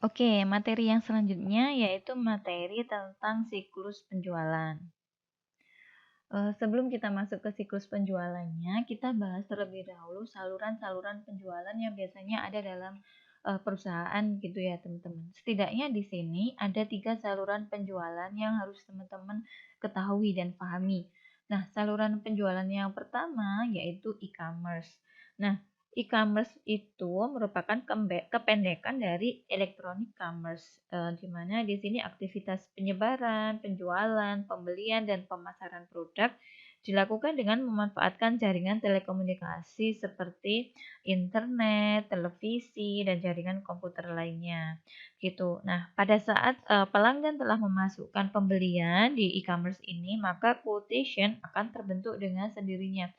Oke, materi yang selanjutnya yaitu materi tentang siklus penjualan. Sebelum kita masuk ke siklus penjualannya, kita bahas terlebih dahulu saluran-saluran penjualan yang biasanya ada dalam perusahaan gitu ya teman-teman. Setidaknya di sini ada 3 saluran penjualan yang harus teman-teman ketahui dan pahami. Nah, saluran penjualan yang pertama yaitu e-commerce. Nah, e-commerce itu merupakan kependekan dari electronic commerce, di mana di sini aktivitas penyebaran, penjualan, pembelian, dan pemasaran produk dilakukan dengan memanfaatkan jaringan telekomunikasi seperti internet, televisi, dan jaringan komputer lainnya. Gitu. Nah, pada saat pelanggan telah memasukkan pembelian di e-commerce ini, maka quotation akan terbentuk dengan sendirinya.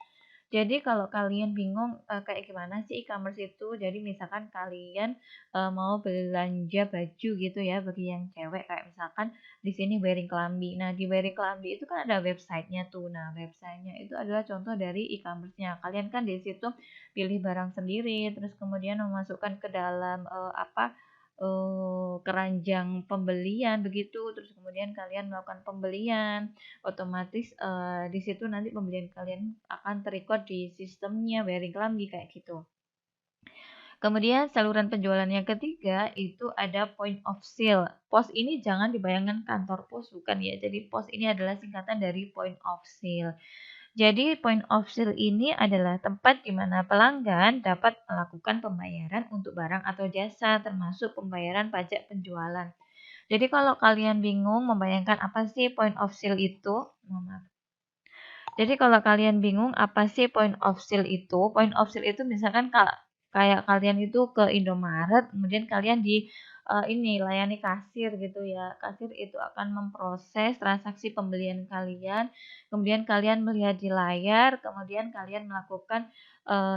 Jadi kalau kalian bingung, kayak gimana sih e-commerce itu, jadi misalkan kalian, mau belanja baju gitu ya bagi yang cewek kayak misalkan di sini Wearing Kelambi. Nah di Wearing Kelambi itu kan ada websitenya tuh. Nah websitenya itu adalah contoh dari e-commerce-nya. Kalian kan di situ pilih barang sendiri, terus kemudian memasukkan ke dalam, keranjang pembelian begitu, terus kemudian kalian melakukan pembelian. Otomatis, di situ nanti pembelian kalian akan ter-record di sistemnya Wearing Kelambi kayak gitu. Kemudian saluran penjualan yang ketiga itu ada point of sale. Pos ini jangan dibayangkan kantor pos, bukan ya. Jadi pos ini adalah singkatan dari point of sale. Jadi point of sale ini adalah tempat di mana pelanggan dapat melakukan pembayaran untuk barang atau jasa termasuk pembayaran pajak penjualan. Jadi kalau kalian bingung membayangkan apa sih point of sale itu, mohon maaf. Jadi kalau kalian bingung apa sih point of sale itu misalkan kayak kalian itu ke Indomaret, kemudian kalian di ini layani kasir gitu ya. Kasir itu akan memproses transaksi pembelian kalian, kemudian kalian melihat di layar, kemudian kalian melakukan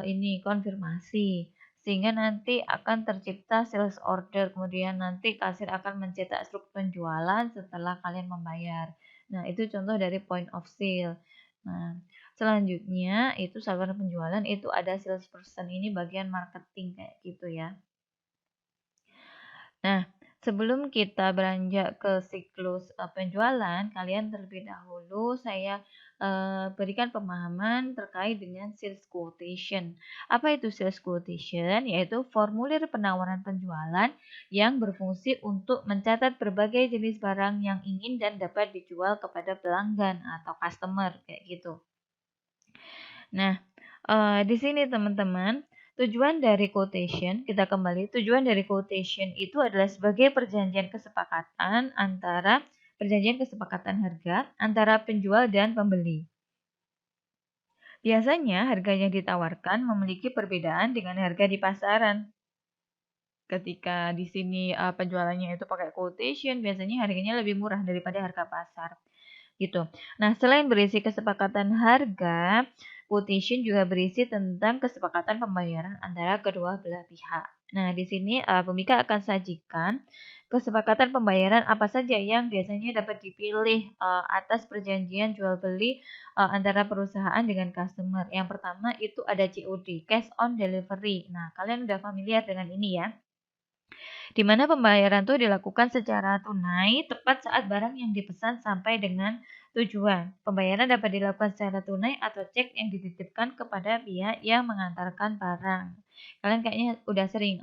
ini konfirmasi. Sehingga nanti akan tercipta sales order, kemudian nanti kasir akan mencetak struk penjualan setelah kalian membayar. Nah, itu contoh dari point of sale. Nah, selanjutnya itu saluran penjualan itu ada salesperson, ini bagian marketing kayak gitu ya. Nah, sebelum kita beranjak ke siklus penjualan, kalian terlebih dahulu saya berikan pemahaman terkait dengan sales quotation. Apa itu sales quotation? Yaitu formulir penawaran penjualan yang berfungsi untuk mencatat berbagai jenis barang yang ingin dan dapat dijual kepada pelanggan atau customer kayak gitu. Nah, di sini teman-teman, tujuan dari quotation, kita kembali, tujuan dari quotation itu adalah sebagai perjanjian kesepakatan harga antara penjual dan pembeli. Biasanya harga yang ditawarkan memiliki perbedaan dengan harga di pasaran. Ketika di sini penjualannya itu pakai quotation, biasanya harganya lebih murah daripada harga pasar. Gitu. Nah, selain berisi kesepakatan harga, quotation juga berisi tentang kesepakatan pembayaran antara kedua belah pihak. Nah, di sini pemika akan sajikan kesepakatan pembayaran apa saja yang biasanya dapat dipilih atas perjanjian jual beli antara perusahaan dengan customer. Yang pertama itu ada COD, cash on delivery. Nah, kalian udah familiar dengan ini ya, di mana pembayaran itu dilakukan secara tunai tepat saat barang yang dipesan sampai dengan tujuan. Pembayaran dapat dilakukan secara tunai atau cek yang dititipkan kepada pihak yang mengantarkan barang. Kalian kayaknya udah sering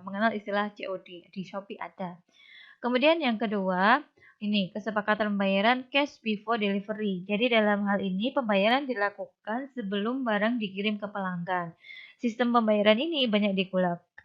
mengenal istilah COD, di Shopee ada. Kemudian yang kedua, ini kesepakatan pembayaran cash before delivery. Jadi dalam hal ini pembayaran dilakukan sebelum barang dikirim ke pelanggan. Sistem pembayaran ini banyak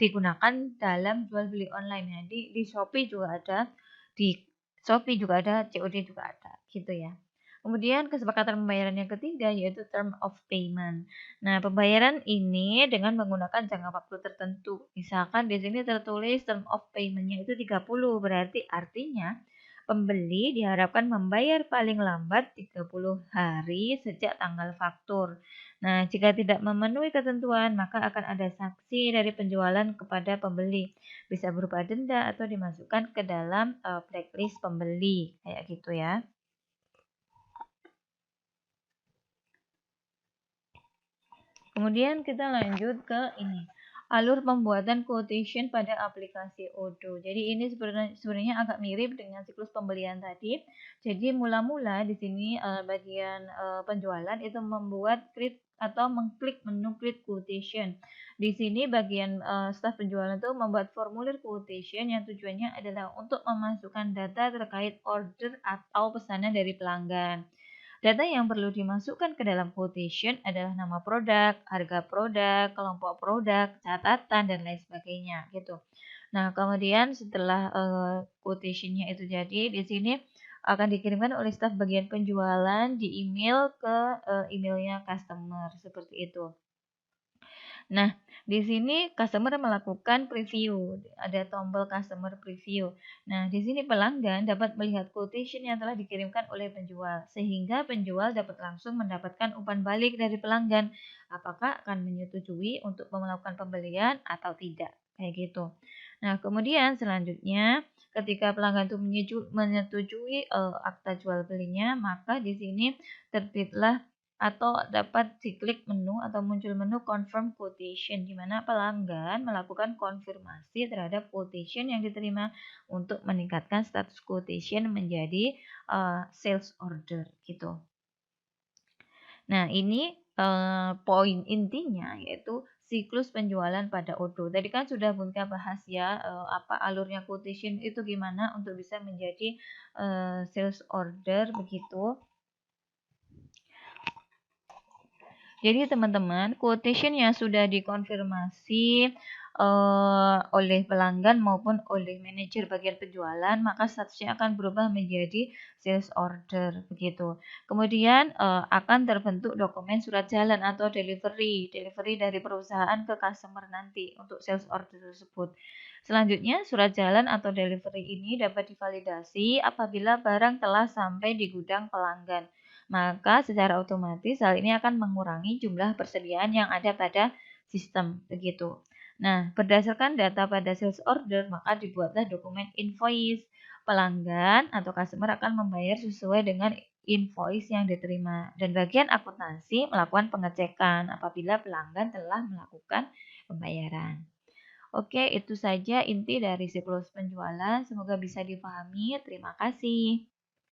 digunakan dalam jual beli online ya. Di Shopee juga ada, di Shopee juga ada, COD juga ada, gitu ya. Kemudian kesepakatan pembayaran yang ketiga yaitu term of payment. Nah, pembayaran ini dengan menggunakan jangka waktu tertentu. Misalkan di sini tertulis term of payment-nya itu 30, berarti artinya pembeli diharapkan membayar paling lambat 30 hari sejak tanggal faktur. Nah, jika tidak memenuhi ketentuan, maka akan ada sanksi dari penjualan kepada pembeli. Bisa berupa denda atau dimasukkan ke dalam blacklist pembeli, kayak gitu ya. Kemudian kita lanjut ke ini. Alur pembuatan quotation pada aplikasi Odoo. Jadi ini sebenarnya agak mirip dengan siklus pembelian tadi. Jadi mula-mula di sini bagian penjualan itu membuat create atau mengklik menu create quotation. Di sini bagian staf penjualan itu membuat formulir quotation yang tujuannya adalah untuk memasukkan data terkait order atau pesanan dari pelanggan. Data yang perlu dimasukkan ke dalam quotation adalah nama produk, harga produk, kelompok produk, catatan, dan lain sebagainya gitu. Nah, kemudian setelah quotation-nya itu jadi, di sini akan dikirimkan oleh staf bagian penjualan di email ke emailnya customer seperti itu. Nah, di sini customer melakukan preview, ada tombol customer preview. Nah, di sini pelanggan dapat melihat quotation yang telah dikirimkan oleh penjual, sehingga penjual dapat langsung mendapatkan umpan balik dari pelanggan, apakah akan menyetujui untuk melakukan pembelian atau tidak, kayak gitu. Nah, kemudian selanjutnya ketika pelanggan itu menyetujui akta jual belinya, maka di sini terbitlah atau dapat diklik menu atau muncul menu confirm quotation di mana pelanggan melakukan konfirmasi terhadap quotation yang diterima untuk meningkatkan status quotation menjadi sales order gitu. Nah, ini poin intinya yaitu siklus penjualan pada Odoo. Tadi kan sudah Bunka bahas ya apa alurnya quotation itu gimana untuk bisa menjadi sales order begitu. Jadi teman-teman, quotation yang sudah dikonfirmasi oleh pelanggan maupun oleh manajer bagian penjualan, maka statusnya akan berubah menjadi sales order begitu. Kemudian akan terbentuk dokumen surat jalan atau delivery dari perusahaan ke customer nanti untuk sales order tersebut. Selanjutnya, surat jalan atau delivery ini dapat divalidasi apabila barang telah sampai di gudang pelanggan. Maka secara otomatis hal ini akan mengurangi jumlah persediaan yang ada pada sistem begitu. Nah, berdasarkan data pada sales order, maka dibuatlah dokumen invoice. Pelanggan atau customer akan membayar sesuai dengan invoice yang diterima. Dan bagian akuntansi melakukan pengecekan apabila pelanggan telah melakukan pembayaran. Oke, itu saja inti dari siklus penjualan. Semoga bisa dipahami. Terima kasih.